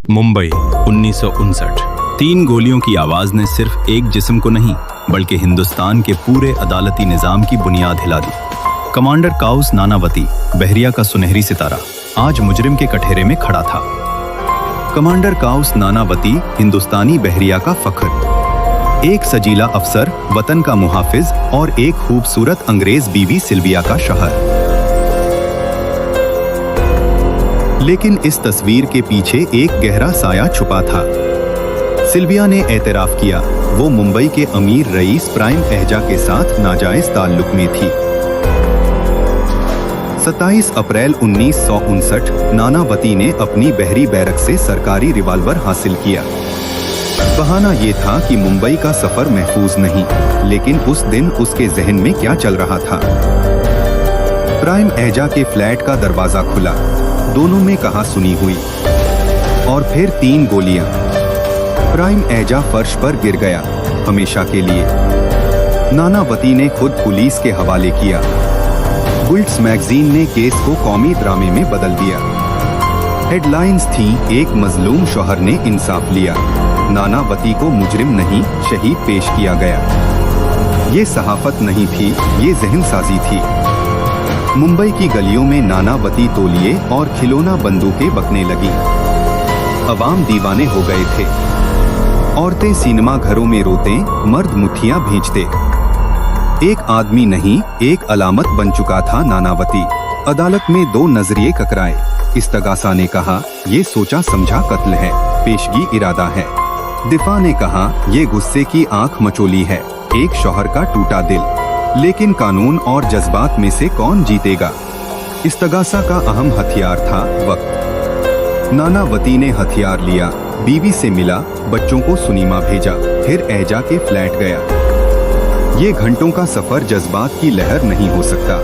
मुंबई 1959। 3 गोलियों की आवाज ने सिर्फ एक जिस्म को नहीं बल्कि हिंदुस्तान के पूरे अदालती निजाम की बुनियाद हिला दी। कमांडर काउस नानावती, बहरिया का सुनहरी सितारा, आज मुजरिम के कठघरे में खड़ा था। कमांडर काउस नानावती हिंदुस्तानी बहरिया का फख्र, एक सजीला अफसर, वतन का मुहाफिज और एक खूबसूरत अंग्रेज बीवी सिल्विया का शहर। लेकिन इस तस्वीर के पीछे एक गहरा साया छुपा था। सिल्विया ने एतराफ किया, वो मुंबई के अमीर रईस प्राइम एहजा के साथ नाजायज ताल्लुक में थी। 27 अप्रैल 1959 नानावती ने अपनी बहरी बैरक से सरकारी रिवाल्वर हासिल किया। बहाना ये था कि मुंबई का सफर महफूज नहीं, लेकिन उस दिन उसके जहन में क्या चल रहा था। प्राइम एहजा के फ्लैट का दरवाजा खुला, दोनों में कहा सुनी हुई, और फिर 3 गोलियां। प्राइम एहजा फर्श पर गिर गया, हमेशा के लिए। नानावती ने खुद पुलिस के हवाले किया। बुल्ट्स मैगजीन ने केस को कौमी ड्रामे में बदल दिया। हेडलाइंस थी, एक मजलूम शौहर ने इंसाफ लिया, नानावती को मुजरिम नहीं शहीद पेश किया गया। ये सहाफत नहीं थी, ये जहनसाजी थी। मुंबई की गलियों में नानावती तौलिए और खिलौना बंदूकें बकने लगी। अवाम दीवाने हो गए थे। औरतें सिनेमा घरों में रोते, मर्द मुट्ठियां भींचते। एक आदमी नहीं, एक अलामत बन चुका था नानावती। अदालत में 2 नजरिए टकराए। इस्तगासा ने कहा, ये सोचा समझा कत्ल है, पेशगी इरादा है। दिफा ने कहा, ये गुस्से की आंख मचोली है, एक शौहर का टूटा दिल। लेकिन कानून और जज्बात में से कौन जीतेगा? इस्तगासा का अहम हथियार था वक्त। नानावती ने हथियार लिया, बीवी से मिला, बच्चों को सुनीमा भेजा, फिर एहजा के फ्लैट गया। ये घंटों का सफर जज्बात की लहर नहीं हो सकता,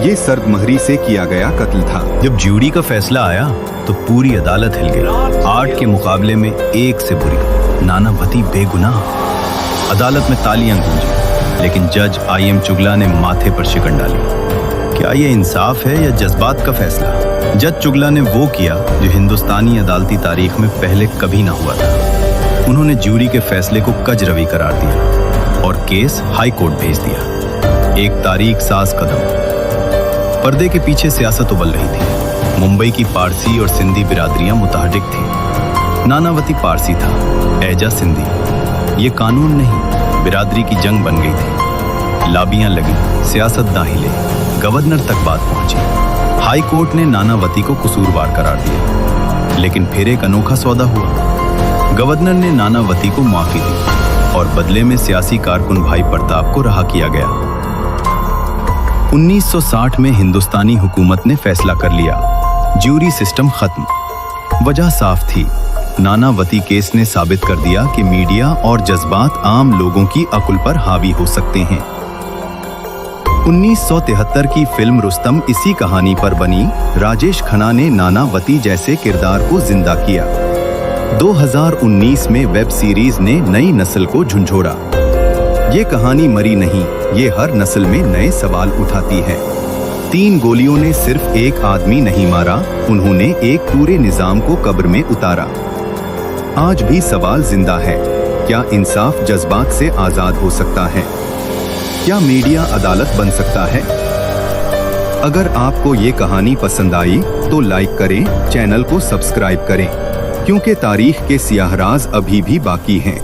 ये सर्दमहरी से किया गया कत्ल था। जब ज्यूरी का फैसला आया तो पूरी अदालत हिल गई। 8 के मुकाबले में 1 से बुरी, नानावती बेगुनाह। अदालत में तालियां गूंजी, लेकिन जज IM चुगला ने माथे पर शिकन डाली। क्या ये इंसाफ है या जज्बात का फैसला? जज चुगला ने वो किया जो हिंदुस्तानी अदालती तारीख में पहले कभी ना हुआ था। उन्होंने ज्यूरी के फैसले को कजरवी करार दिया और केस हाई कोर्ट भेज दिया। एक तारीख साज कदम। पर्दे के पीछे सियासत उबल रही थी। मुंबई की पारसी और सिंधी बिरादरियां मुतहर्रिक थी। नानावती पारसी था, एहजा सिंधी। ये कानून नहीं, बिरादरी की जंग बन गई थी। लाबियां लगी, सियासत दाहिले, गवर्नर तक बात पहुंची। हाई कोर्ट ने नानावती को कसूरवार करार दिया, लेकिन फिर एक अनोखा सौदा हुआ। गवर्नर ने नानावती को माफी दी और बदले में सियासी कारकुन भाई प्रताप को रहा किया गया। 1960 में हिंदुस्तानी हुकूमत ने फैसला कर लिया, ज्यूरी सिस्टम खत्म। वजह साफ थी, नानावती केस ने साबित कर दिया कि मीडिया और जज्बात आम लोगों की अकुल पर हावी हो सकते हैं। 1973 की फिल्म रुस्तम इसी कहानी पर बनी। राजेश खन्ना ने नानावती जैसे किरदार को जिंदा किया। 2019 में वेब सीरीज ने नई नस्ल को झंझोड़ा। ये कहानी मरी नहीं, ये हर नस्ल में नए सवाल उठाती है। 3 गोलियों ने सिर्फ एक आदमी नहीं मारा, उन्होंने एक पूरे निजाम को कब्र में उतारा। आज भी सवाल जिंदा है, क्या इंसाफ जज्बात से आजाद हो सकता है? क्या मीडिया अदालत बन सकता है? अगर आपको ये कहानी पसंद आई तो लाइक करें, चैनल को सब्सक्राइब करें, क्योंकि तारीख के सियाह राज अभी भी बाकी हैं।